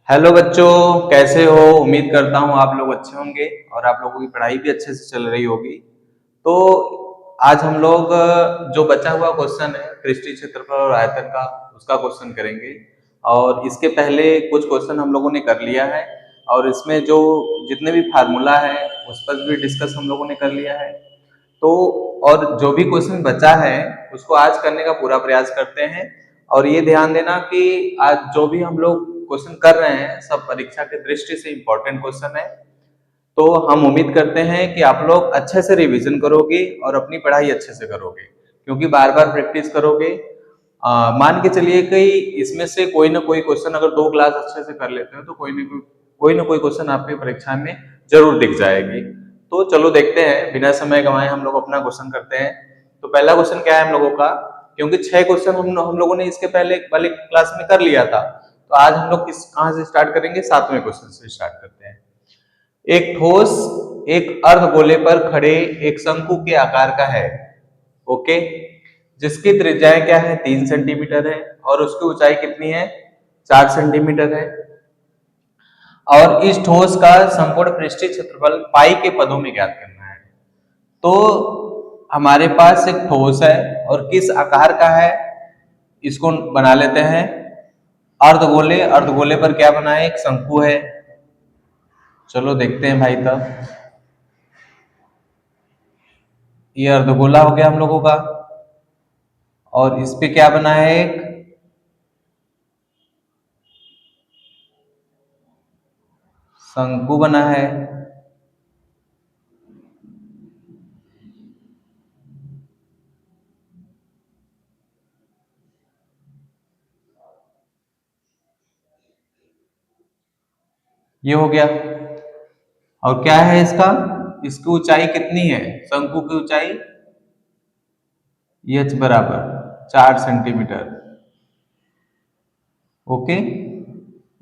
Hello बच्चों, कैसे हो? उम्मीद करता हूँ आप लोग अच्छे होंगे और आप लोगों की पढ़ाई भी अच्छे से चल रही होगी। तो आज हम लोग जो बचा हुआ क्वेश्चन है पृष्ठीय क्षेत्रफल और आयतन का, उसका क्वेश्चन करेंगे। और इसके पहले कुछ क्वेश्चन हम लोगों ने कर लिया है और इसमें जो जितने भी फार्मूला है उस पर भी डिस्कस हम लोगों ने कर लिया है। तो और जो भी क्वेश्चन बचा है उसको आज करने का पूरा प्रयास करते हैं। और ये ध्यान देना कि आज जो भी हम लोग क्वेश्चन कर रहे हैं सब परीक्षा की दृष्टि से इम्पोर्टेंट क्वेश्चन है। तो हम उम्मीद करते हैं कि आप लोग अच्छे से रिवीजन करोगे और अपनी पढ़ाई अच्छे से करोगे, क्योंकि बार बार प्रैक्टिस करोगे। मान के चलिए कि इसमें से कोई ना कोई क्वेश्चन अगर 2 क्लास अच्छे से कर लेते हो तो कोई ना कोई क्वेश्चन आपकी परीक्षा में जरूर दिख जाएगी। तो चलो देखते हैं, बिना समय गंवाए हम लोग अपना क्वेश्चन करते हैं। तो पहला क्वेश्चन क्या है हम लोगों का, क्योंकि 6 क्वेश्चन हम लोगों ने इसके पहले वाली क्लास में कर लिया था, तो आज हम लोग किस कहाँ से स्टार्ट करेंगे? 7वें क्वेश्चन से स्टार्ट करते हैं। एक ठोस एक अर्धगोले पर खड़े एक शंकु के आकार का है, ओके, जिसकी त्रिज्याएं क्या है? 3 सेंटीमीटर है और उसकी ऊंचाई कितनी है? 4 सेंटीमीटर है। और इस ठोस का संपूर्ण पृष्ठीय क्षेत्रफल पाई के पदों में ज्ञात करना है। तो हमारे पास एक ठोस है और किस आकार का है, इसको बना लेते हैं अर्धगोले। अर्धगोले पर क्या बना है? एक शंकु है। चलो देखते हैं भाई। तब ये अर्धगोला हो गया हम लोगों का, और इस पे क्या बना है? एक शंकु बना है। ये हो गया। और क्या है इसका? इसकी ऊंचाई कितनी है? शंकु की ऊंचाई h बराबर 4 सेंटीमीटर, ओके।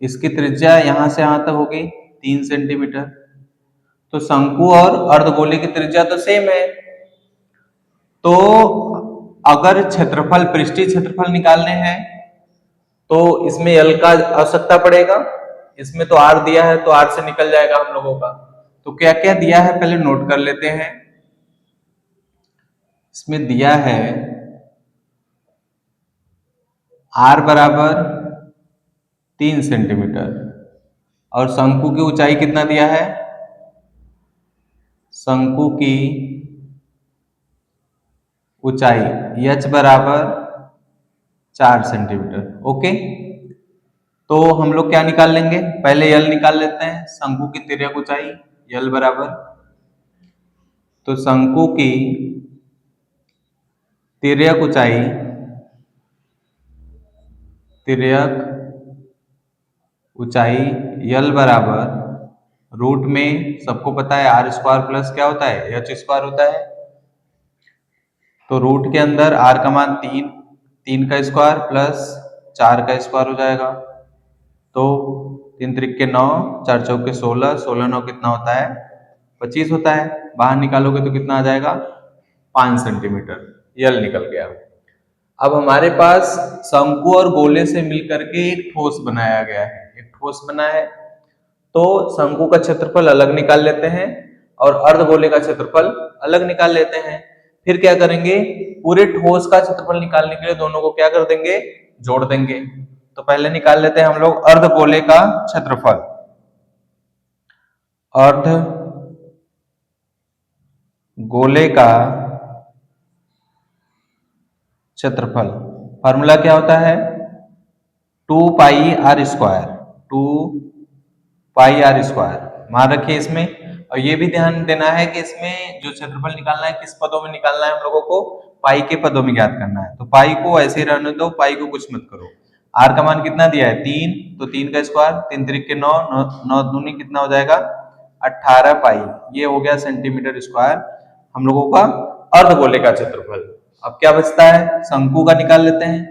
इसकी त्रिज्या यहां से यहां तक होगी 3 सेंटीमीटर। तो शंकु और अर्धगोले की त्रिज्या तो सेम है। तो अगर क्षेत्रफल, पृष्ठीय क्षेत्रफल निकालने हैं तो इसमें L का आवश्यकता पड़ेगा। इसमें तो R दिया है तो R से निकल जाएगा हम लोगों का। तो क्या क्या दिया है पहले नोट कर लेते हैं। इसमें दिया है R बराबर 3 सेंटीमीटर और शंकु की ऊंचाई कितना दिया है? शंकु की ऊंचाई h बराबर 4 सेंटीमीटर, ओके। तो हम लोग क्या निकाल लेंगे? पहले L निकाल लेते हैं, शंकु की तिर्यक ऊंचाई L बराबर, तो शंकु की तिर्यक ऊंचाई, तिर्यक ऊंचाई L बराबर रूट में सबको पता है R स्क्वायर प्लस क्या होता है? H स्क्वायर होता है। तो रूट के अंदर R का मान 3, 3 का स्क्वायर प्लस 4 का स्क्वायर हो जाएगा। तो 3 त्रिक 9, 4 चौके 16, 16 9 कितना होता है? 25 होता है। बाहर निकालोगे तो कितना आ जाएगा? 5 सेंटीमीटर। यल निकल गया। अब हमारे पास शंकु और गोले से मिलकर के एक ठोस बनाया गया है, एक ठोस बना है। तो शंकु का क्षेत्रफल अलग निकाल लेते हैं और अर्धगोले का क्षेत्रफल अलग निकाल लेते हैं। फिर क्या करेंगे? पूरे ठोस का क्षेत्रफल निकालने के लिए दोनों को क्या कर देंगे? जोड़ देंगे। तो पहले निकाल लेते हैं हम लोग अर्धगोले का क्षेत्रफल। अर्ध गोले का क्षेत्रफल फॉर्मूला क्या होता है? 2 पाई r स्क्वायर, 2 पाई r स्क्वायर मान रखिए इसमें। और ये भी ध्यान देना है कि इसमें जो क्षेत्रफल निकालना है किस पदों में निकालना है हम लोगों को? पाई के पदों में ज्ञात करना है। तो पाई को ऐसे ही रहने दो, पाई को कुछ मत करो। आर का मान कितना दिया है? 3, तो 3 का स्क्वायर, 3 त्रिक 9, 9 दूनी कितना हो जाएगा? 18 पाई। ये हो गया सेंटीमीटर स्क्वायर हम लोगों का अर्धगोले का क्षेत्रफल। अब क्या बचता है? शंकु का निकाल लेते हैं।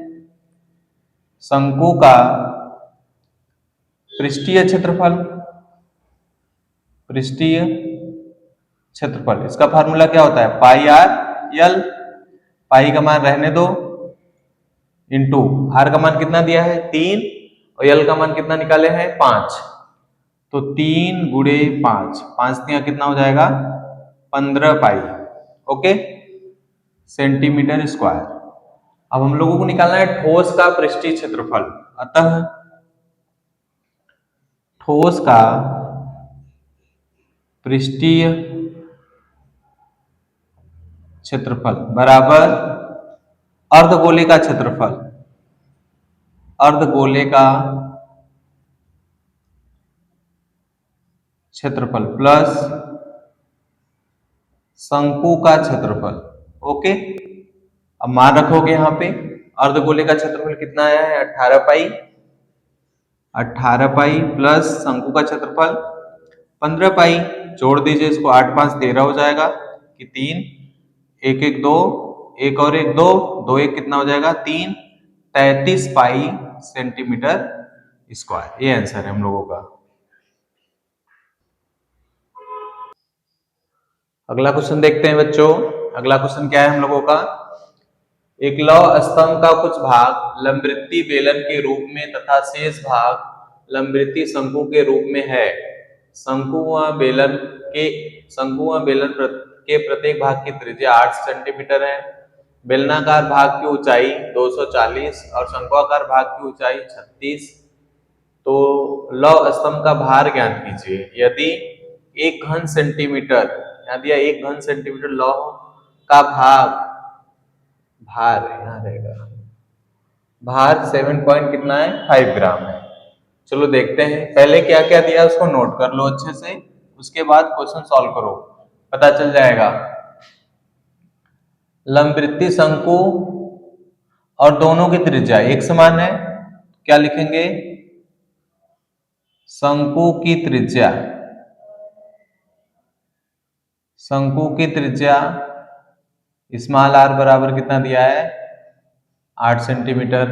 शंकु का पृष्ठीय क्षेत्रफल, पृष्ठीय क्षेत्रफल, इसका फार्मूला क्या होता है? पाई आर यल। पाई का मान रहने दो, इंटू आर का मान कितना दिया है? 3, और यल का मान कितना निकाले हैं 5, तो 3 गुणे 5, 5 तिया कितना हो जाएगा 15 पाई, ओके, सेंटीमीटर स्क्वायर। अब हम लोगों को निकालना है ठोस का पृष्ठीय क्षेत्रफल। अतः ठोस का पृष्ठीय क्षेत्रफल बराबर अर्धगोले का क्षेत्रफल, अर्धगोले का क्षेत्रफल प्लस शंकु का क्षेत्रफल, ओके। अब मान रखोगे यहाँ पे अर्धगोले का क्षेत्रफल कितना आया है 18 पाई, 18 पाई प्लस शंकु का क्षेत्रफल 15 पाई, जोड़ दीजिए इसको, 8 5 13 हो जाएगा कि 3, 1 1 2, एक और एक 2, 2 1 कितना हो जाएगा 3, 33 पाई सेंटीमीटर स्क्वायर। ये आंसर है हम लोगों का। अगला क्वेश्चन देखते हैं बच्चों। अगला क्वेश्चन क्या है हम लोगों का, एक लौह स्तंभ का कुछ भाग लंबवृत्तीय बेलन के रूप में तथा शेष भाग लंबवृत्तीय शंकु के रूप में है। शंकु व बेलन के प्रत्येक भाग की त्रिज्या 8 सेंटीमीटर है। बेलनाकार भाग की ऊंचाई 240 और शंक्वाकार भाग की ऊंचाई 36। तो लौह स्तंभ का भार ज्ञात कीजिए। यदि 1 घन सेंटीमीटर, यहाँ दिया 1 घन सेंटीमीटर लौह का भार यहाँ रहेगा, भार 7 पॉइंट कितना है 5 ग्राम है। चलो देखते हैं, पहले क्या क्या दिया उसको नोट कर लो अच्छे से, उसके बाद क्वेश्चन सॉल्व करो, पता चल जाएगा। लंबवृत्तीय शंकु और दोनों की त्रिज्या एक समान है, क्या लिखेंगे, शंकु की त्रिज्या, शंकु की त्रिज्या स्मॉल आर बराबर कितना दिया है 8 सेंटीमीटर,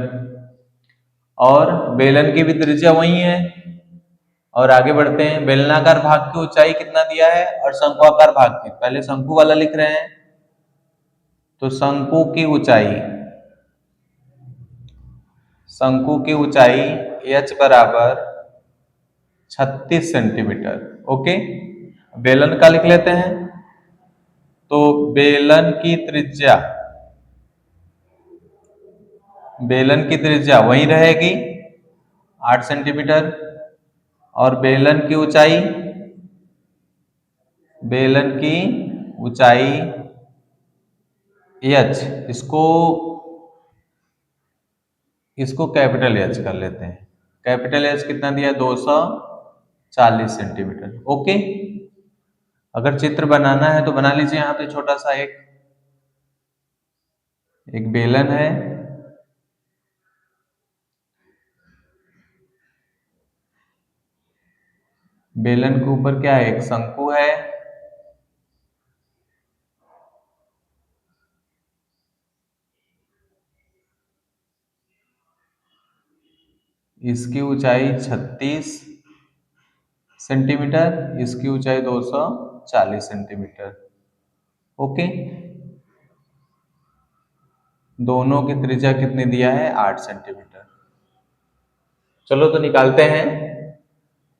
और बेलन की भी त्रिज्या वही है। और आगे बढ़ते हैं, बेलनाकार भाग की ऊंचाई कितना दिया है और शंक्वाकार भाग की, पहले शंकु वाला लिख रहे हैं, तो शंकु की ऊंचाई, शंकु की ऊंचाई h बराबर 36 सेंटीमीटर, ओके। बेलन का लिख लेते हैं, तो बेलन की त्रिज्या, बेलन की त्रिज्या वही रहेगी 8 सेंटीमीटर, और बेलन की ऊंचाई, बेलन की ऊंचाई h, इसको कैपिटल H कर लेते हैं। कैपिटल H कितना दिया 240 सेंटीमीटर, ओके। अगर चित्र बनाना है तो बना लीजिए, यहाँ पे छोटा सा एक बेलन है, बेलन के ऊपर क्या है एक शंकु है, इसकी ऊंचाई 36 सेंटीमीटर, इसकी ऊंचाई 240 सेंटीमीटर, ओके। दोनों की त्रिज्या कितनी दिया है 8 सेंटीमीटर। चलो तो निकालते हैं।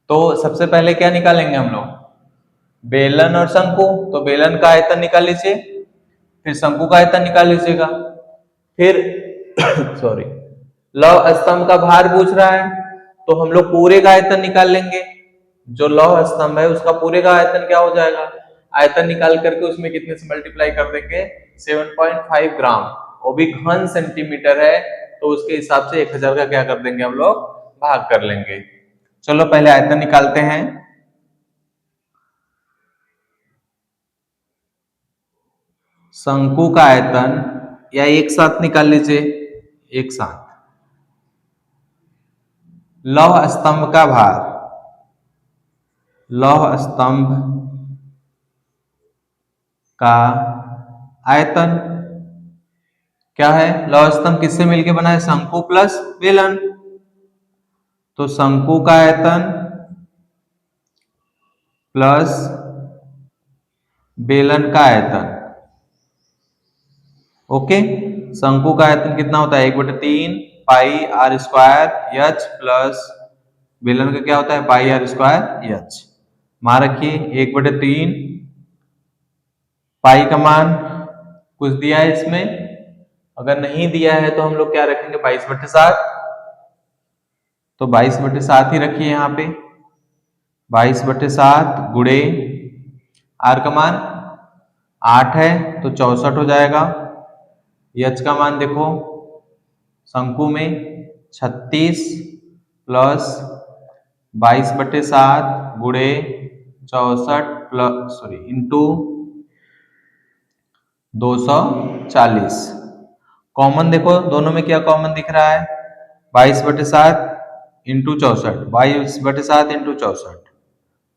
तो सबसे पहले क्या निकालेंगे हम लोग, बेलन और शंकु, तो बेलन का आयतन निकाल लीजिए, फिर शंकु का आयतन निकाल लीजिएगा, फिर सॉरी लौह स्तंभ का भार पूछ रहा है, तो हम लोग पूरे का आयतन निकाल लेंगे। जो लौह स्तंभ है उसका पूरे का आयतन क्या हो जाएगा, आयतन निकाल करके उसमें कितने से मल्टीप्लाई कर देंगे 7.5 ग्राम, वो भी घन सेंटीमीटर है, तो उसके हिसाब से 1000 का क्या कर देंगे हम लोग भाग कर लेंगे। चलो पहले आयतन निकालते हैं। शंकु का आयतन, या एक साथ निकाल लीजिए, एक साथ, लौह स्तंभ का भार, लौह स्तंभ का आयतन क्या है, लौह स्तंभ किससे मिलके बना है, शंकु प्लस बेलन, तो शंकु का आयतन प्लस बेलन का आयतन, ओके। शंकु का आयतन कितना होता है 1/3, pi r square h plus बेलन का क्या होता है पाई आर स्क्वायर एच। मान रखिए 1/3 पाई का मान कुछ दिया है इसमें, अगर नहीं दिया है तो हम लोग क्या रखेंगे 22/7, तो 22/7 ही रखिए यहाँ पे। 22/7 गुणे आर का मान 8 है तो 64 हो जाएगा। एच का मान देखो शंकु में 36 प्लस 22/7 गुणे 64 प्लस सॉरी इंटू 240। कॉमन देखो दोनों में क्या कॉमन दिख रहा है 22/7 इंटू 64, 22/7 इंटू 64,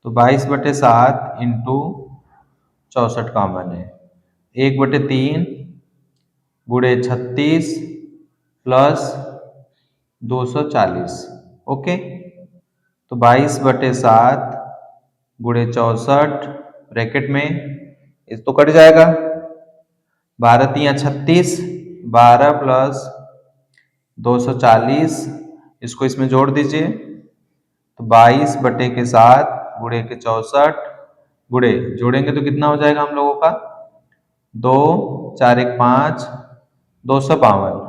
तो 22/7 इंटू 64 कॉमन है। 1/3 गुणे 36 प्लस 240। ओके, तो 22/7 गुणे 64 ब्रैकेट में इस तो कट जाएगा, 12×3=36, 12 प्लस 240, इसको इसमें जोड़ दीजिए तो 22/7 गुणे के 64 गुणे जोड़ेंगे तो कितना हो जाएगा हम लोगों का 2×4=5, 252।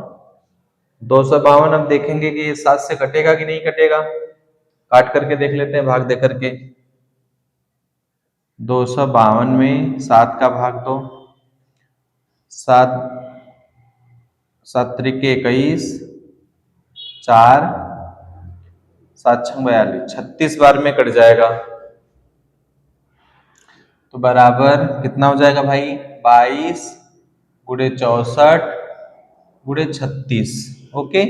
252 अब देखेंगे कि 7 से कटेगा कि नहीं कटेगा, काट करके देख लेते हैं भाग दे करके। 252 में 7 का भाग दो, 7 7 त्रिके 21, 4 7 6 42, 36 बार में कट जाएगा, तो बराबर कितना हो जाएगा भाई 22 गुणे 64 गुणे 36। ओके,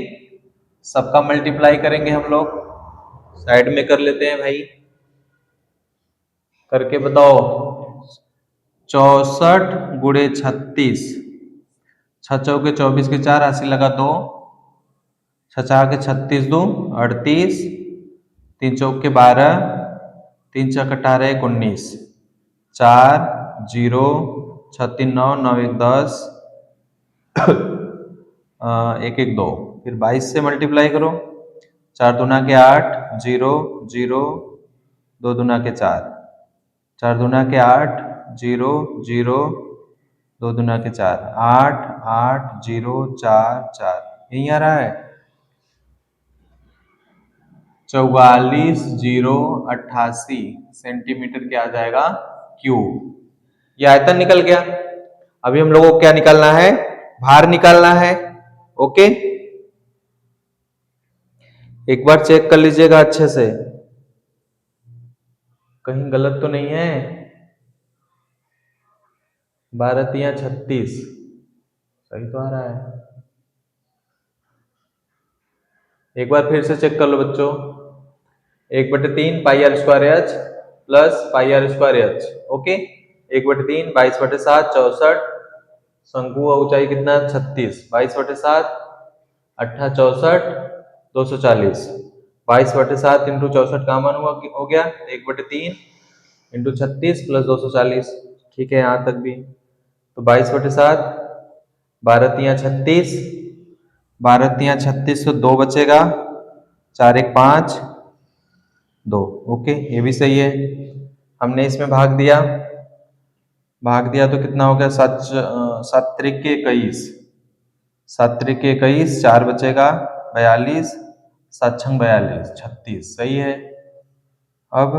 सबका मल्टीप्लाई करेंगे हम लोग, साइड में कर लेते हैं भाई, करके बताओ 64 गुणे 36, 6 चौके 24 के 4, 80 लगा 2, 6 के 36 2 38, 3 चौक के 12, 3 छक 18 19, 4 0 6 3 9 9 1 10, 1 1 2, फिर 22 से मल्टीप्लाई करो, 4 दूना के 8 0 0, 2 दूना के 4, 4 दूना के 8 0 0, 2 दूना के 4 8 8 0 4 4, यही आ रहा है 44,088 सेंटीमीटर क्या आ जाएगा क्यूब। ये आयतन निकल गया। अभी हम लोगों को क्या निकालना है भार निकालना है। ओके, एक बार चेक कर लीजिएगा अच्छे से कहीं गलत तो नहीं है। 12×36 सही तो आ रहा है। एक बार फिर से चेक कर लो बच्चों, 1/3 pi r square h plus pi r square h. Okay, 1/3 22/7 64, शंकु का ऊंचाई कितना 36, 22/7 8 64 240, 22/7 इंटू 64 का मान हुआ हो गया 1/3 इंटू 36 प्लस 240। ठीक है यहाँ तक भी, तो 22/7 12×36, 12×36 तो 2 बचेगा, 4×1=5 2। ओके, ये भी सही है। हमने इसमें भाग दिया तो कितना हो गया 7 7 त्रिके 21, 7 त्रिके 21, 4 बचेगा 42, 7 छंग 42 36, सही है। अब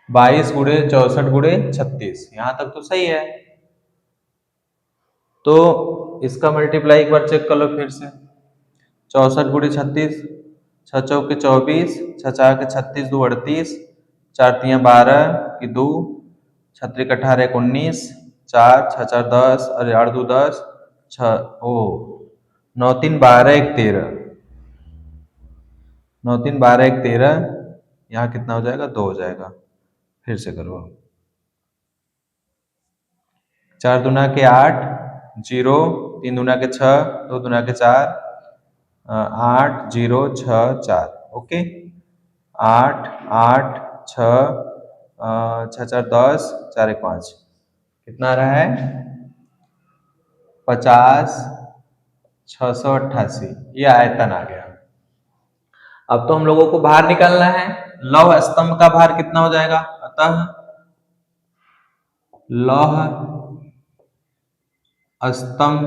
22 गुणे 64 गुणे 36, यहाँ तक तो सही है। तो इसका मल्टीप्लाई एक बार चेक कर लो फिर से, 64 गुणे 36, 6 चौके 24, 6 चार के 36 2 38, 4 3 12 की 2, 6 3 18 19, 4 6 4 10 अरे 8 2 10 6 ओ 9 3 12 1 13, 9 3 12 1 13, यहाँ कितना हो जाएगा 2 हो जाएगा। फिर से करो, 4 दूना के 8 0, 3 दूना के 6, 2 दूना के 4, 8 0 6 4। ओके, 8 8 6 6 4 10 4 1 5, कितना आ रहा है 50 688, ये आयतन आ गया। अब तो हम लोगों को भार निकालना है। लौह स्तंभ का भार कितना हो जाएगा? अतः लौह स्तंभ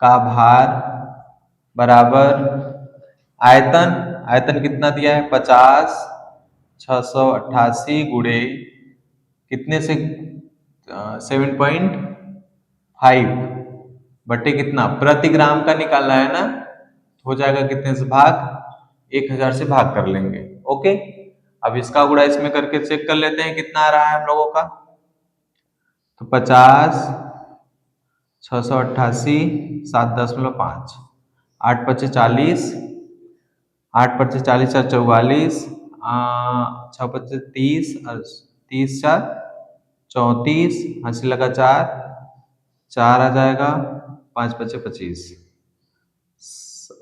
का भार बराबर आयतन। आयतन कितना दिया है? 50, 688 गुणे कितने से? 7.5 बटे कितना? प्रति ग्राम का निकालना है ना, हो जाएगा कितने से भाग? 1000 से भाग कर लेंगे। ओके, अब इसका गुणा इसमें करके चेक कर लेते हैं कितना आ रहा है हम लोगों का। तो 50, 688, 7.5, 8×5 = 40, 8×5 = 44, 6×5 = 30, 30×4 = 34, हंसी लगा 4, 4 आ जाएगा, 5×5 = 25,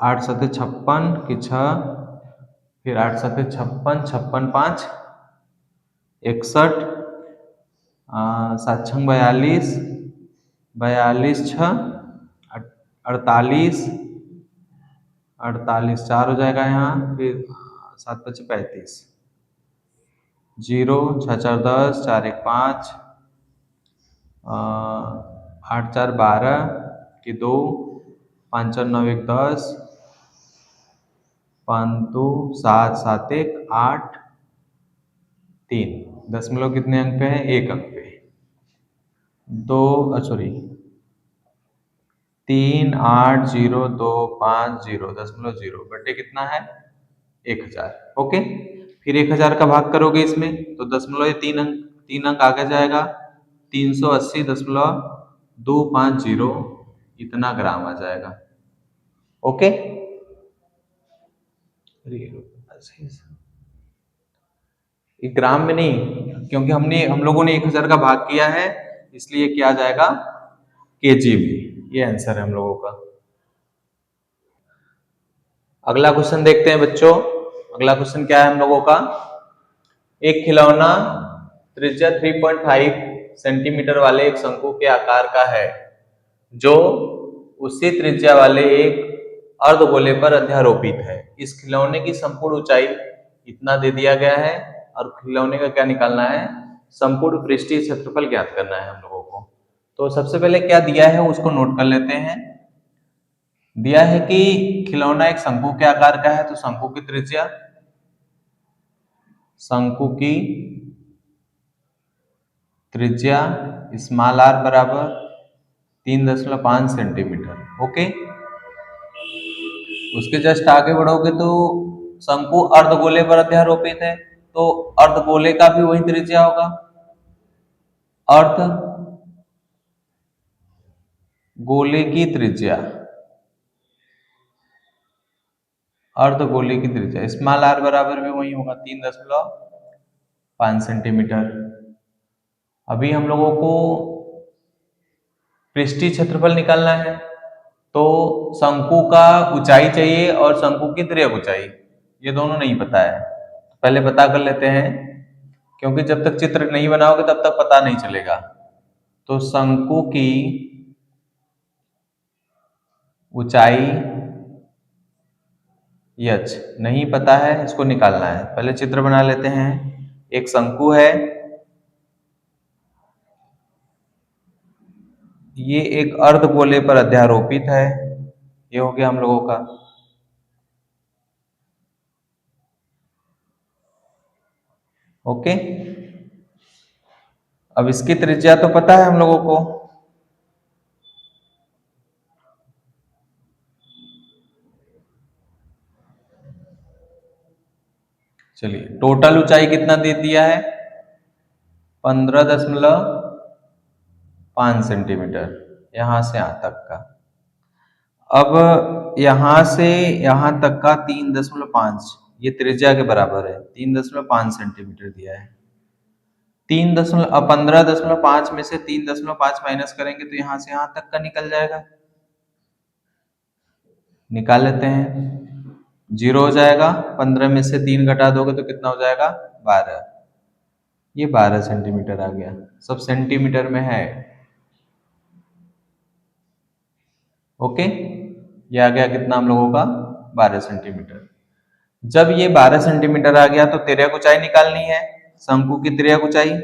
8×7 = 56 की 6, फिर 8×7 = 56, 56×5 = 61, 7×6 = 42, 42×6 = 48, 48 4 हो जाएगा यहाँ, फिर 7×5 = 35, 0, 6×4 = 10, 4×1 = 5, 8×4 = 12 की 2, 5×4 = 9, 1 = 10, 5×2 = 7, 7×1 = 8, 3 दशमलव कितने अंक पे है? 1 अंक पे। 38025 बटे कितना है? 1000। ओके, फिर 1000 का भाग करोगे इसमें तो दशमलव 3 अंक आगे जाएगा, 380.250 इतना ग्राम आ जाएगा। ओके, ये ग्राम में नहीं, क्योंकि हम लोगों ने 1000 का भाग किया है, इसलिए क्या आ जाएगा? केजी में। ये आंसर है हम लोगों का। अगला क्वेश्चन देखते हैं बच्चों। अगला क्वेश्चन क्या है हम लोगों का? एक खिलौना त्रिज्या 3.5 सेंटीमीटर वाले एक शंकु के आकार का है, जो उसी त्रिज्या वाले एक अर्धगोले पर अध्यारोपित है। इस खिलौने की संपूर्ण ऊंचाई इतना दे दिया गया है, और खिलौने का क्या निकालना है? संपूर्ण पृष्ठीय क्षेत्रफल ज्ञात करना है हम लोगों को। तो सबसे पहले क्या दिया है उसको नोट कर लेते हैं। दिया है कि खिलौना एक शंकु के आकार का है, तो शंकु की त्रिज्या, शंकु की त्रिज्या स्मॉल r बराबर 3.5 सेंटीमीटर। ओके, उसके जस्ट आगे बढ़ोगे तो शंकु अर्धगोले पर अध्यारोपित है, तो अर्धगोले का भी वही त्रिज्या होगा। अर्ध गोले की त्रिज्या, अर्धगोले की त्रिज्या स्मॉल r बराबर भी वही होगा, 3.5 सेंटीमीटर। अभी हम लोगों को पृष्ठीय क्षेत्रफल निकालना है, तो शंकु का ऊंचाई चाहिए और शंकु की तिर्यक ऊंचाई, ये दोनों नहीं पता है। पहले पता कर लेते हैं, क्योंकि जब तक चित्र नहीं बनाओगे तब तक पता नहीं चलेगा। तो शंकु की ऊंचाई यच नहीं पता है, इसको निकालना है। पहले चित्र बना लेते हैं। एक शंकु है, ये एक अर्धगोले पर अध्यारोपित है, ये हो गया हम लोगों का। ओके, अब इसकी त्रिज्या तो पता है हम लोगों को। चलिए, टोटल ऊंचाई कितना दे दिया है? 15.5 सेंटीमीटर, यहां से यहां तक का। अब यहां से यहां तक का 3.5, ये त्रिज्या के बराबर है। 3.5 सेंटीमीटर दिया है। 15.5 में से 3.5 माइनस करेंगे तो यहां से यहां तक का निकल जाएगा। निकाल लेते हैं। 0 हो जाएगा, 15 में से 3 घटा दोगे तो कितना हो जाएगा? 12। ये 12 सेंटीमीटर आ गया, सब सेंटीमीटर में है। ओके, ये आ गया कितना हम लोगों का 12 सेंटीमीटर। जब ये 12 सेंटीमीटर आ गया तो तिर्यक ऊंचाई निकालनी है। शंकु की तिर्यक ऊंचाई,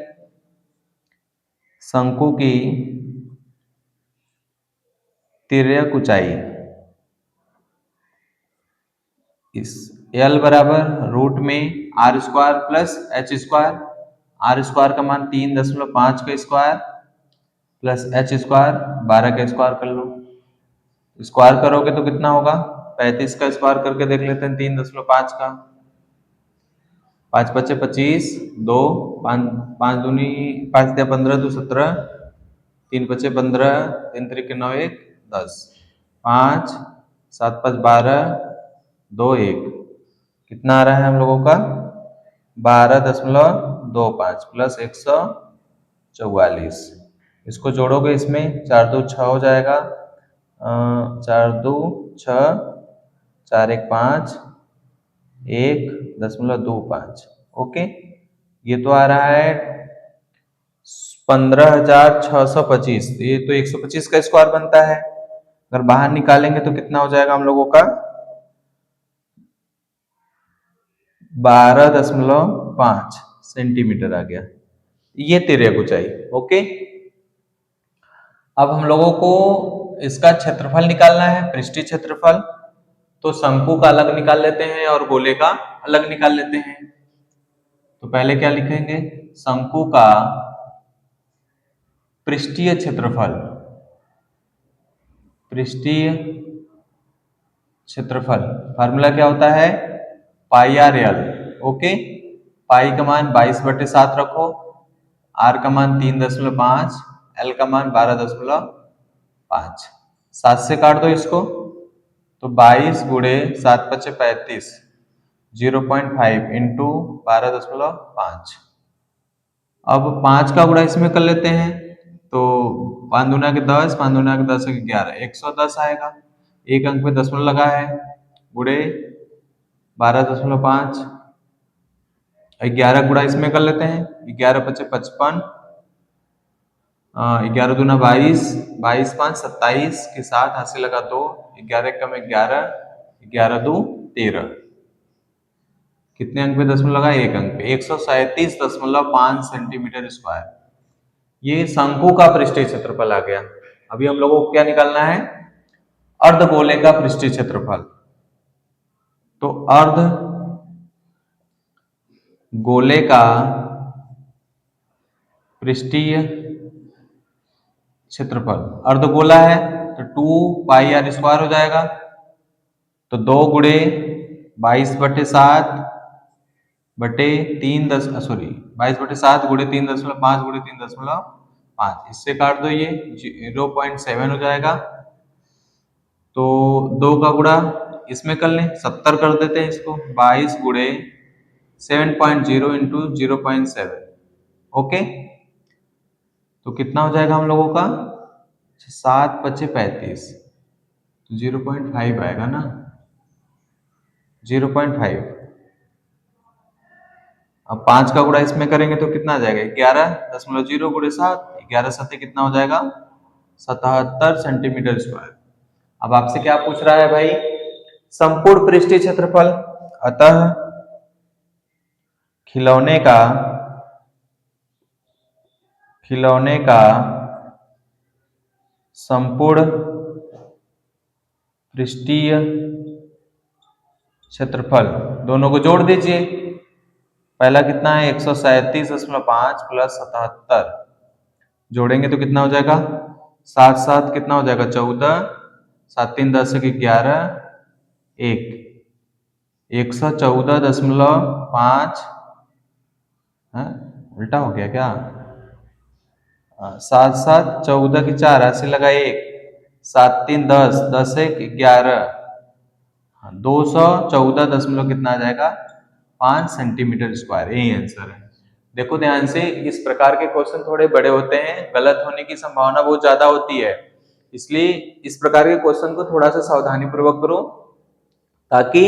शंकु की तिर्यक ऊंचाई इस एल बराबर रूट में R square plus H square. R square का मान 3.5 का स्क्वायर प्लस एच स्क्वायर 12 का स्क्वायर कर लो। स्क्वायर करोगे तो कितना होगा, 35 का स्क्वायर करके देख लेते हैं 3.5 का। 5×5 = 25, 2 5 5 दूनी 5 या 15 2 17, 3×5 = 15, 3×3 = 9 1 10, 5 7×5 = 12, 2 1, कितना आ रहा है हम लोगों का 12.25 प्लस 144। इसको जोड़ोगे इसमें 4 2 6 हो जाएगा, 4 2 6, 4 1 5, 1.25। ओके, ये तो आ रहा है 15,625। ये तो 125 का स्क्वायर बनता है। अगर बाहर निकालेंगे तो कितना हो जाएगा हम लोगों का 12.5 सेंटीमीटर आ गया। ये तिर्यक ऊंचाई। ओके, अब हम लोगों को इसका क्षेत्रफल निकालना है, पृष्ठीय क्षेत्रफल। तो शंकु का अलग निकाल लेते हैं और गोले का अलग निकाल लेते हैं। तो पहले क्या लिखेंगे, शंकु का पृष्ठीय क्षेत्रफल, पृष्ठीय क्षेत्रफल फार्मूला क्या होता है, पाई आर एल। ओके, पाई का मान 22/7 रखो, आर का मान 3.5, एल का मान 12.5। 7 से काट दो इसको, तो 22 गुणे 7×5 = 35, 0.5 इंटू 12.5। अब 5 का गुणा इसमें कर लेते हैं, तो 5 दूना के 10, 5 दूना के 10 11, 110 आएगा। एक अंक में दशमलव लगा है, गुणे 12.5, 11 गुणा इसमें कर लेते हैं, 11×5 = 55, 11 दूना 22, 22 5 27 के साथ हाथ से लगा 2, 11 कम 11, 11 2 13। कितने अंक पे दशमलव लगा, एक अंक पे, 137.5 सेंटीमीटर स्क्वायर। ये शंकु का पृष्ठीय क्षेत्रफल आ गया। अभी हम लोगों को क्या निकालना है, अर्धगोले का पृष्ठीय क्षेत्रफल। तो अर्ध गोले का पृष्ठीय क्षेत्रफल, अर्धगोला है तो 2πr² हो जाएगा। तो 2 गुणे 22/7 बटे 22/7 गुणे 3.5 गुणे 3.5, इससे काट दो, ये 0.7 हो जाएगा। तो 2 का गुणा इसमें कर लें, 70 कर देते हैं इसको, 22 गुणे 7.0 इंटू 0.7। ओके, तो कितना हो जाएगा हम लोगों का 7×5 = 35, तो 0.5 आएगा ना, 0.5। अब 5 का गुणा इसमें करेंगे तो कितना आ जाएगा 11.0 गुणे 7, 11×7 कितना हो जाएगा 77 सेंटीमीटर स्क्वायर। अब आपसे क्या पूछ रहा है भाई, संपूर्ण पृष्ठीय क्षेत्रफल। अतः खिलौने का संपूर्ण पृष्ठीय क्षेत्रफल, दोनों को जोड़ दीजिए। पहला कितना है 137.5 प्लस 77, जोड़ेंगे तो कितना हो जाएगा 7 7 कितना हो जाएगा 14, 7 3 10 11, 1 114.5, उल्टा हो गया क्या, 7 7 14 की 4 ऐसे लगा 1, 7 3 10, 10 1 11, 214 कितना आ जाएगा 5 सेंटीमीटर स्क्वायर। यही आंसर है। देखो ध्यान से, इस प्रकार के क्वेश्चन थोड़े बड़े होते हैं, गलत होने की संभावना बहुत ज्यादा होती है, इसलिए इस प्रकार के क्वेश्चन को थोड़ा सा सावधानी पूर्वक करो, ताकि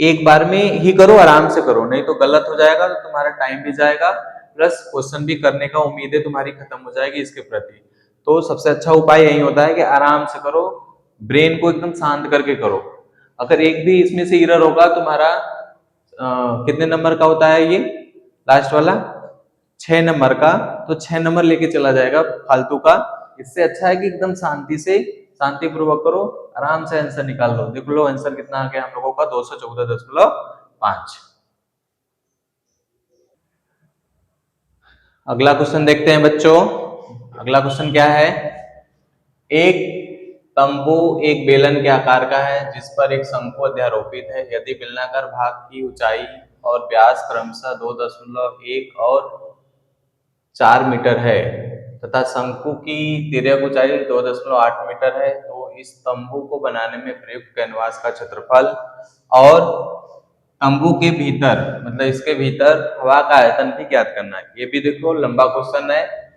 एक बार में ही करो, आराम से करो, नहीं तो गलत हो जाएगा तो तुम्हारा टाइम भी जाएगा, प्लस क्वेश्चन भी करने का उम्मीदें तुम्हारी खत्म हो जाएगी इसके प्रति। तो सबसे अच्छा उपाय यही होता है कि आराम से करो, ब्रेन को एकदम शांत करके करो। अगर एक भी इसमें से एरर होगा तुम्हारा कितने नंबर का होता है ये लास्ट वाला 6 नंबर का, तो 6 नंबर लेके चला जाएगा फालतू का। इससे अच्छा है कि एकदम शांति से शांति पूर्वक करो, आराम से आंसर निकाल लो। देख लो आंसर कितना आ गया हम लोगों का 214.5। अगला क्वेश्चन देखते हैं बच्चों। अगला क्वेश्चन क्या है, एक तंबू एक बेलन के आकार का है जिस पर एक शंकु अध्यारोपित है। यदि बेलनाकार भाग की ऊंचाई और व्यास क्रमशः 2.1 और 4 मीटर है तथा शंकु की तिर्यक ऊंचाई 2.8 मीटर है, तो इस तंबू को बनाने में प्रयुक्त कैनवास का क्षेत्रफल और तंबू के भीतर मतलब इसके भीतर हवा का आयतन भी ज्ञात करना है। ये भी देखो लंबा क्वेश्चन है,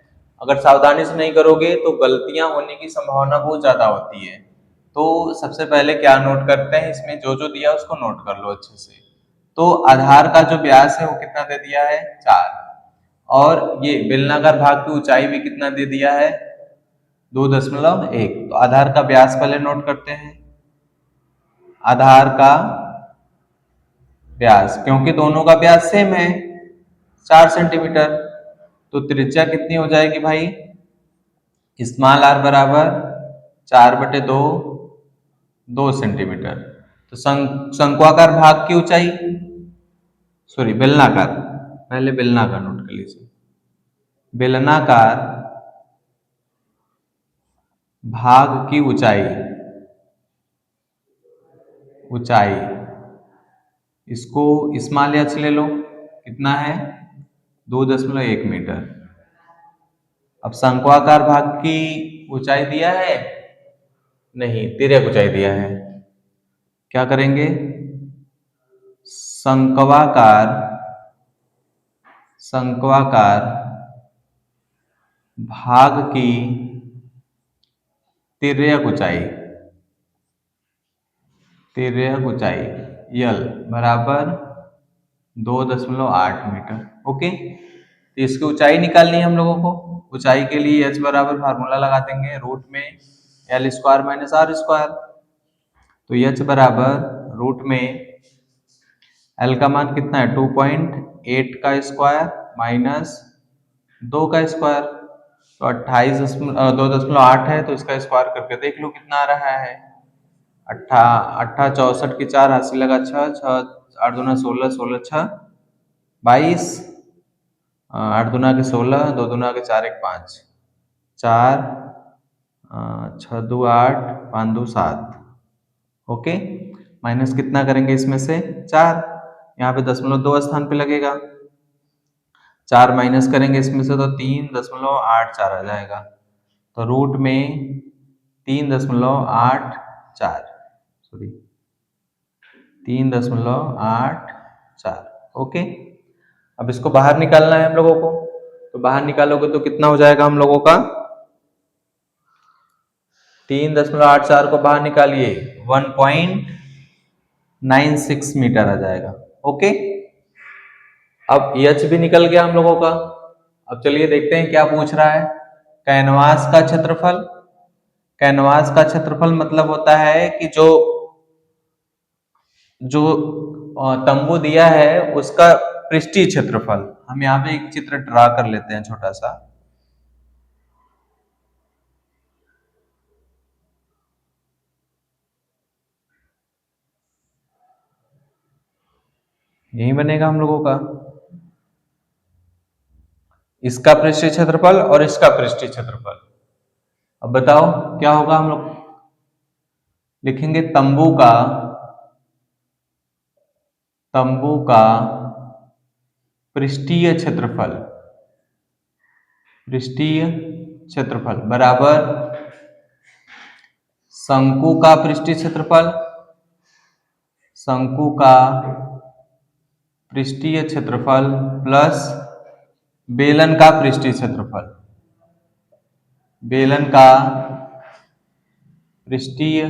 अगर सावधानी से नहीं करोगे तो गलतियां होने की संभावना बहुत ज्यादा होती है। तो सबसे पहले क्या नोट करते हैं, इसमें जो जो दिया उसको नोट कर लो अच्छे से। तो आधार का जो व्यास है वो कितना दे दिया है 4, और ये बेलनाकार भाग की ऊंचाई भी कितना दे दिया है 2.1। तो आधार का व्यास पहले नोट करते हैं, आधार का व्यास, क्योंकि दोनों का व्यास सेम है 4 सेंटीमीटर, तो त्रिज्या कितनी हो जाएगी भाई, स्मॉल आर बराबर 4/2 2 सेंटीमीटर। तो शंक्वाकार भाग की ऊंचाई, सॉरी बेलनाकार, पहले बेलनाकार नोट कर लीजिए, बेलनाकार भाग की ऊंचाई, ऊंचाई इसको स्मॉल एच ले लो, कितना है 2.1 मीटर। अब शंक्वाकार भाग की ऊंचाई दिया है नहीं, तिर्यक ऊंचाई दिया है, क्या करेंगे शंक्वाकार, शंक्वाकार भाग की तिर्यक ऊंचाई, तिर्यक ऊंचाई यल बराबर 2.8 मीटर। ओके, तो इसकी ऊंचाई निकालनी है हम लोगों को। ऊंचाई के लिए एच बराबर फार्मूला लगा देंगे रूट में L square minus R square. तो एच बराबर रूट में एल का मान कितना है 2.8 का स्क्वायर माइनस 2 का स्क्वायर, तो 2.8 है, तो इसका स्क्वायर करके देख लो कितना आ रहा है। 64 की 4 80 लगा 6 6 8 दूना 16 16 6 22 8 दूना के 16 2 दूना के 4 1 5 4 6 2 8 5 2 7। ओके, माइनस कितना करेंगे इसमें से 4, यहाँ पे 0.2 स्थान पे लगेगा, 4 माइनस करेंगे इसमें से तो 3.84 आ जाएगा। तो रूट में 3.84 सॉरी 3.84। ओके, अब इसको बाहर निकालना है हम लोगों को, तो बाहर निकालोगे तो कितना हो जाएगा हम लोगों का 3.84 को बाहर निकालिए 1.96 मीटर आ जाएगा। ओके, अब एच भी निकल गया हम लोगों का। अब चलिए देखते हैं क्या पूछ रहा है, कैनवास का क्षेत्रफल। कैनवास का क्षेत्रफल मतलब होता है कि जो जो तंबू दिया है उसका पृष्ठीय क्षेत्रफल। हम यहाँ पे एक चित्र ड्रा कर लेते हैं छोटा सा, यही बनेगा हम लोगों का, इसका पृष्ठीय क्षेत्रफल और इसका पृष्ठीय क्षेत्रफल। अब बताओ क्या होगा, हम लोग लिखेंगे तंबू का पृष्ठीय क्षेत्रफल, पृष्ठीय क्षेत्रफल बराबर शंकु का पृष्ठीय क्षेत्रफल, शंकु का पृष्ठीय क्षेत्रफल प्लस बेलन का पृष्ठीय क्षेत्रफल, बेलन का पृष्ठीय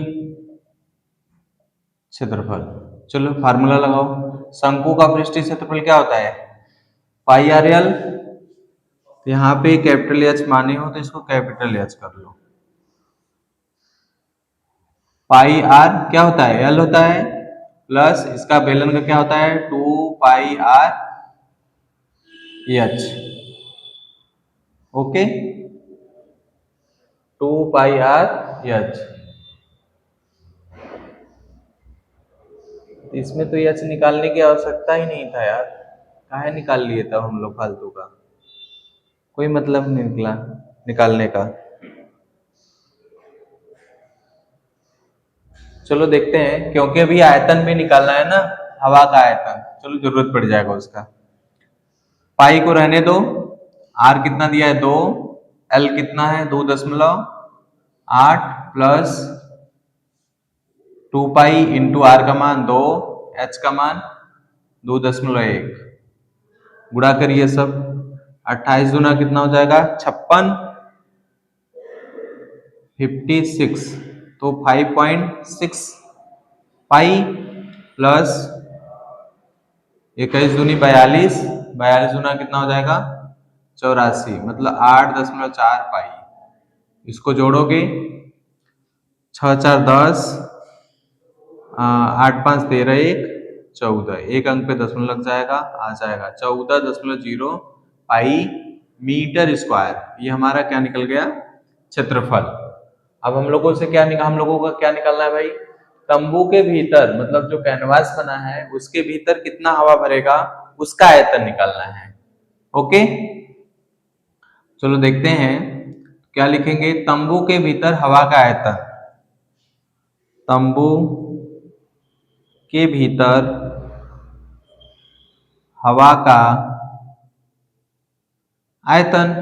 क्षेत्रफल। चलो फार्मूला लगाओ, शंकु का पृष्ठीय क्षेत्रफल क्या होता है पाई आर एल, यहाँ पे कैपिटल एच माने हो तो इसको कैपिटल एच कर लो, पाई आर क्या होता है, एल होता है, प्लस इसका बेलन का क्या होता है, 2 पाई आर एच। ओके, 2 पाई आर एच। इसमें तो एच निकालने की आवश्यकता ही नहीं था यार, काहे निकाल लिए था हम लोग फालतू का, कोई मतलब नहीं निकला निकालने का। चलो देखते हैं, क्योंकि अभी आयतन भी निकालना है ना, हवा का आयतन, चलो जरूरत पड़ जाएगा उसका। पाई को रहने दो, आर कितना दिया है 2, एल कितना है 2.8 प्लस 2 पाई इंटू आर का मान 2, एच का मान 2.1, गुणा करिए सब, 28 गुना कितना हो जाएगा 56, 56, तो 5.6 पाई प्लस 21 दूनी 42, 42 गुना कितना हो जाएगा 84, मतलब 8.4 पाई। इसको जोड़ोगे, 6 4 10, 8 5 13 1 14, एक अंक पे दशमलव लग जाएगा, आ जाएगा 14.0 पाई मीटर स्क्वायर। ये हमारा क्या निकल गया, क्षेत्रफल। अब हम लोगों से क्या हम लोगों का क्या निकालना है भाई, तंबू के भीतर, मतलब जो कैनवास बना है उसके भीतर कितना हवा भरेगा उसका आयतन निकालना है। ओके, चलो देखते हैं क्या लिखेंगे, तंबू के भीतर हवा का आयतन, तंबू के भीतर हवा का आयतन।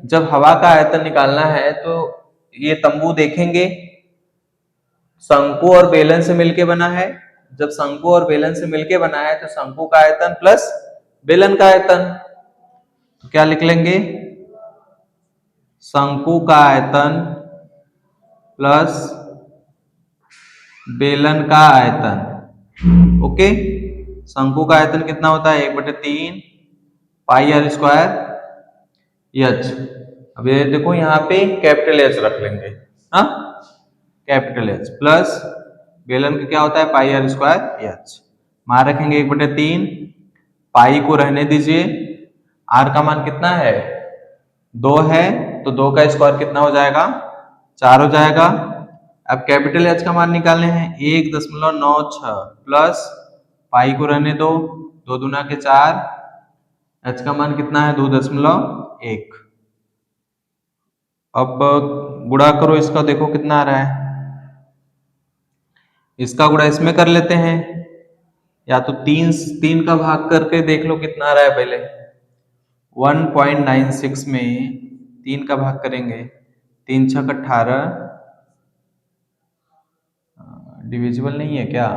जब हवा का आयतन निकालना है तो ये तंबू देखेंगे, शंकु और बेलन से मिलके बना है, जब शंकु और बेलन से मिलके बना है तो शंकु का आयतन प्लस बेलन का आयतन, तो क्या लिख लेंगे, शंकु का आयतन प्लस बेलन का आयतन। ओके, शंकु का आयतन कितना होता है 1/3 पाई आर स्क्वायर एच। अब ये देखो यहाँ पे कैपिटल एच रख लेंगे, हाँ कैपिटल एच, प्लस बेलन का क्या होता है पाई आर स्क्वायर एच, वहां रखेंगे 1/3, पाई को रहने दीजिए, आर का मान कितना है 2 है, तो 2 का स्क्वायर कितना हो जाएगा 4 हो जाएगा। अब कैपिटल एच का मान निकालने हैं 1.96 प्लस पाई को रहने दो, 2 दूना के 4, एच का मान कितना है 2.1। अब गुणा करो इसका, देखो कितना आ रहा है, इसका गुणा इसमें कर लेते हैं, या तो 3 का भाग करके देख लो कितना आ रहा है पहले, 1.96 में 3 का भाग करेंगे, 3 6 18, डिविजिबल नहीं है क्या,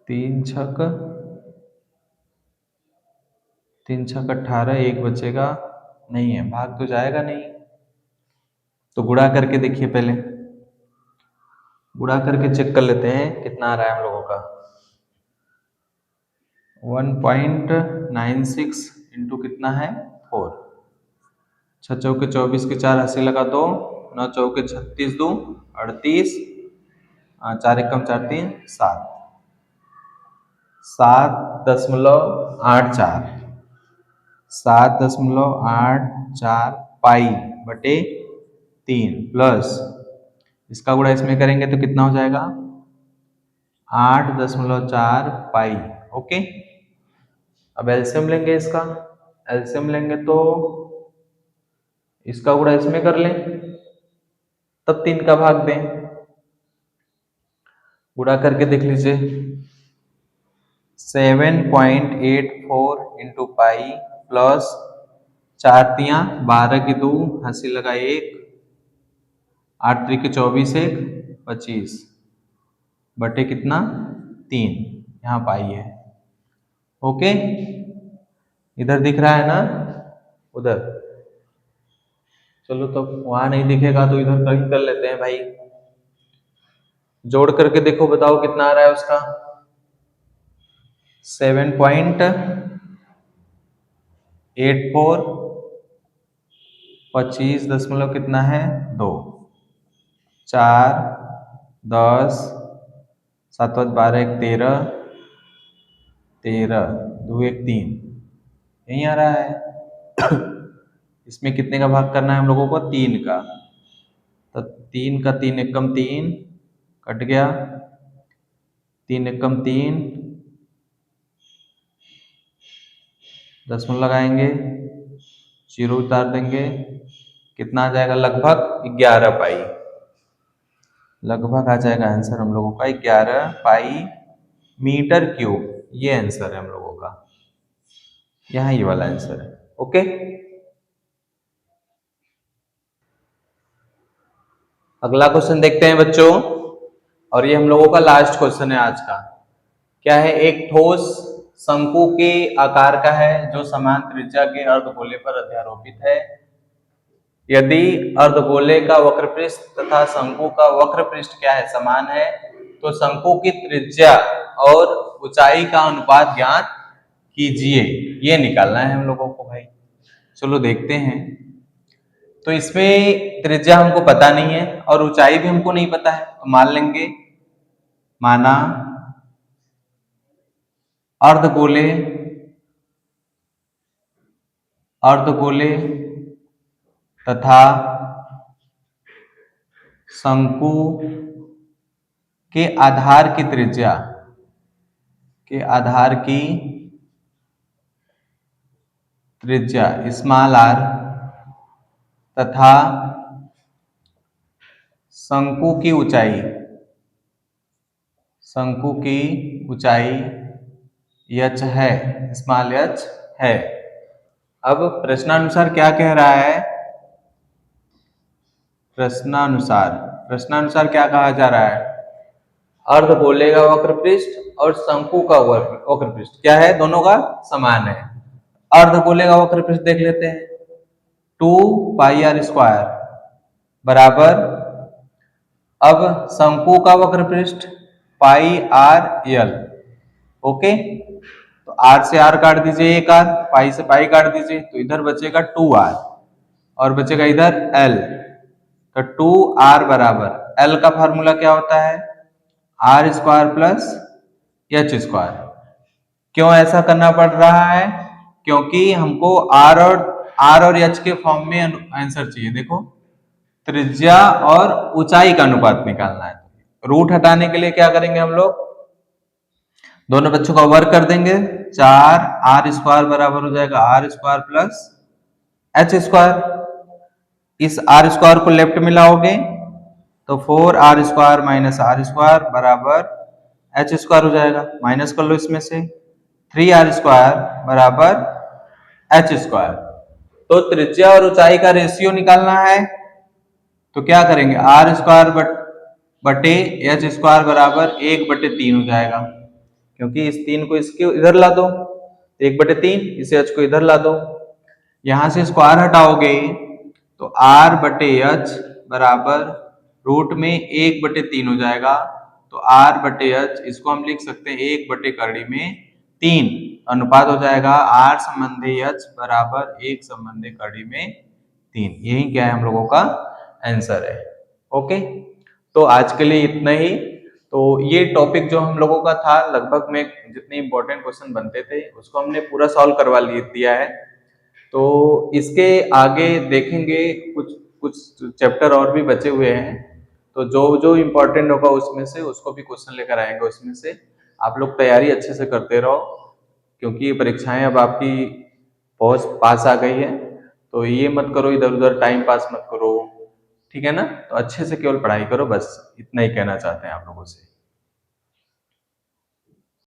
3 छक 18, एक बचेगा, नहीं है, भाग तो जाएगा नहीं, तो गुणा करके देखिए, पहले गुणा करके चेक कर लेते हैं कितना आ रहा है हम लोगों का, 1.96 इंटू कितना है 4, 6 चौके 24 के 4 हंसी लगा 2, 9 चौके 36 2 38, 4 एकम 4 3 7, 7.84, 7.84 पाई बटे 3 प्लस इसका गुणा इसमें करेंगे तो कितना हो जाएगा 8.4 पाई। ओके, अब एलसीएम लेंगे इसका, एलसीएम लेंगे तो इसका गुणा इसमें कर लें, तब 3 का भाग दें, गुणा करके देख लीजिए, 7.84 इंटू पाई प्लस 4 तिया 12 की 2 हंसी लगा 1, 8 3 24 1 25 बटे कितना 3, यहाँ पाई है। ओके, इधर दिख रहा है ना, उधर, चलो तो वहां नहीं दिखेगा तो इधर कहीं कर लेते हैं भाई, जोड़ करके देखो, बताओ कितना आ रहा है उसका, 7.84 25 दशमलव कितना है 2, 4, 10, 7 12 1 13, 13 2 1 3 यही आ रहा है। इसमें कितने का भाग करना है हम लोगों को 3 का, तो 3 का 3 एकम 3 कट गया, 3 एकम 3, दशमलव लगाएंगे, जीरो उतार देंगे, कितना आ जाएगा लगभग 11 पाई, लगभग आ जाएगा आंसर हम लोगों का 11 पाई मीटर क्यूब। ये आंसर है हम लोगों का, यहाँ ये वाला आंसर है। ओके, अगला क्वेश्चन देखते हैं बच्चों, और ये हम लोगों का लास्ट क्वेश्चन है आज का। क्या है, एक ठोस शंकु के आकार का है जो समान त्रिज्या के अर्धगोले पर अध्यारोपित है। यदि अर्धगोले का वक्रपृष्ठ तथा शंकु का वक्रपृष्ठ क्या है समान है, तो शंकु की त्रिज्या और ऊंचाई का अनुपात ज्ञात कीजिए। ये निकालना है हम लोगों को भाई। चलो देखते हैं। तो इसमें त्रिज्या हमको पता नहीं है और ऊंचाई भी हमको नहीं पता है, तो मान लेंगे, माना अर्धगोले अर्धगोले तथा शंकु के आधार की त्रिज्या स्मॉल आर तथा शंकु की ऊंचाई h है, स्मॉल h है। अब प्रश्नानुसार क्या कह रहा है, प्रश्नानुसार क्या कहा जा रहा है, अर्धगोले का वक्रपृष्ठ और शंकु का वक्रपृष्ठ क्या है, दोनों का समान है। अर्धगोले का वक्रपृष्ठ देख लेते हैं, 2 पाई आर स्क्वायर बराबर, अब शंकु का वक्रपृष्ठ पाई आर एल। ओके, तो आर से आर काट दीजिए, एक आर, पाई से पाई काट दीजिए, तो इधर बचेगा 2r और बचेगा इधर l। तो 2r बराबर l का फार्मूला क्या होता है, R square plus H square. क्यों ऐसा करना पड़ रहा है, क्योंकि हमको r और h के फॉर्म में आंसर चाहिए। देखो, त्रिज्या और ऊंचाई का अनुपात निकालना है। रूट हटाने के लिए क्या करेंगे हम लोग, दोनों बच्चों का वर्क कर देंगे, 4r स्क्वायर बराबर हो जाएगा R square plus H square. इस आर स्क्वायर को लेफ्ट में लाओगे तो 4r square minus R square बराबर एच स्क्वायर हो जाएगा, माइनस कर लो इसमें से, 3r स्क्वायर बराबर एच स्क्वायर। तो त्रिज्या और ऊंचाई का रेशियो निकालना है, तो क्या करेंगे, आर स्क्वायर बटे एच स्क्वायर बराबर 1/3 हो जाएगा, क्योंकि इस 3 को इसके इधर ला दो, 1/3, इसे h को इधर ला दो, यहां से स्क्वायर हटाओगे तो r बटे h बराबर रूट में 1/3 हो जाएगा। तो r बटे h इसको हम लिख सकते हैं 1/3 अनुपात हो जाएगा r संबंधी h बराबर 1 संबंधी कड़ी में 3। यही क्या है हम लोगों का आंसर है। ओके, तो आज के लिए इतना ही। तो ये टॉपिक जो हम लोगों का था, लगभग में जितने इंपॉर्टेंट क्वेश्चन बनते थे उसको हमने पूरा सॉल्व करवा दिया है। तो इसके आगे देखेंगे, कुछ कुछ चैप्टर और भी बचे हुए हैं, तो जो जो इम्पोर्टेंट होगा उसमें से उसको भी क्वेश्चन लेकर आएंगे। उसमें से आप लोग तैयारी अच्छे से करते रहो, क्योंकि परीक्षाएं अब आपकी बहुत पास आ गई है। तो ये मत करो, इधर उधर टाइम पास मत करो, ठीक है ना। तो अच्छे से केवल पढ़ाई करो, बस इतना ही कहना चाहते हैं आप लोगों से।